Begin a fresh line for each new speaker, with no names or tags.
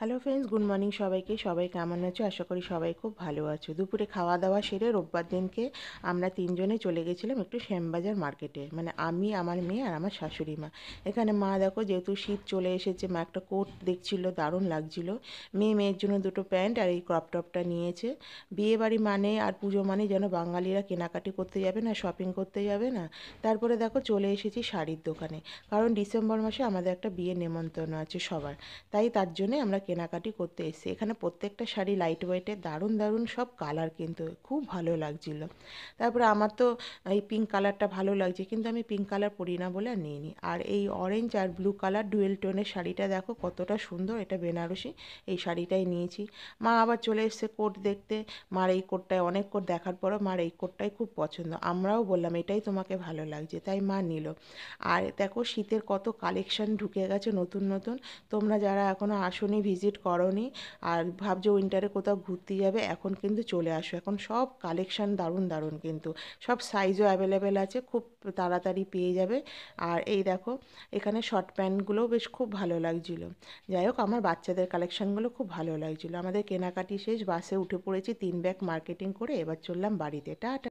Hello friends, good morning সবাইকে। সবাই কেমন আছো? আশা করি সবাই খুব ভালো আছো। দুপুরে খাওয়া দাওয়া সেরে রোববার দিনকে আমরা তিনজনে চলে গেছিলাম একটু শ্যামবাজার মার্কেটে, মানে আমি, আমার মেয়ে আর আমার শাশুড়ি মা। এখানে মা দেখো, যেহেতু শীত চলে এসেছে, মা একটা কোট দেখছিল, দারুণ লাগছিল। মেয়ের জন্য দুটো প্যান্ট আর এই ক্রপ টপটা নিয়েছে। বিয়ে বাড়ি মানে আর পুজো মানে যেন বাঙালিরা কেনাকাটি করতে যাবে না, শপিং করতে যাবে না। তারপরে দেখো চলে এসেছি শাড়ির দোকানে, কারণ ডিসেম্বর মাসে আমাদের একটা বিয়ে নেমন্তন্ন আছে সবার। তাই তার জন্যে আমরা কেনাকাটি করতে এসেছি। এখানে প্রত্যেকটা শাড়ি লাইট ওয়েটের, দারুণ দারুণ সব কালার, কিন্তু খুব ভালো লাগছিল। তারপরে আমার তো এই পিঙ্ক কালারটা ভালো লাগছে, কিন্তু আমি পিঙ্ক কালার পরি না বলে আর নিইনি। আর এই অরেঞ্জ আর ব্লু কালার ডুয়েল টোনের শাড়িটা দেখো কতটা সুন্দর, এটা বেনারসি, এই শাড়িটাই নিয়েছি। মা আবার চলে এসছে কোট দেখতে। মার এই কোটটায়, অনেক কোট দেখার পরও মার এই কোটটাই খুব পছন্দ। আমরাও বললাম এটাই তোমাকে ভালো লাগছে, তাই মা নিল। আর দেখো শীতের কত কালেকশন ঢুকে গেছে নতুন নতুন। তোমরা যারা এখনও আসোনি, ভিজিট করোনি আর ভাবছো উইন্টারে কোথাও ঘুরতে যাবে, এখন কিন্তু চলে আসো। এখন সব কালেকশন দারুণ দারুণ, কিন্তু সব সাইজও অ্যাভেলেবেল আছে, খুব তাড়াতাড়ি পেয়ে যাবে। আর এই দেখো, এখানে শর্ট প্যান্টগুলোও বেশ খুব ভালো লাগছিলো। যাই হোক, আমার বাচ্চাদের কালেকশানগুলো খুব ভালো লাগছিলো। আমাদের কেনাকাটি শেষ, বাসে উঠে পড়েছি 3 ব্যাগ মার্কেটিং করে, এবার চললাম বাড়িতে। টাটা।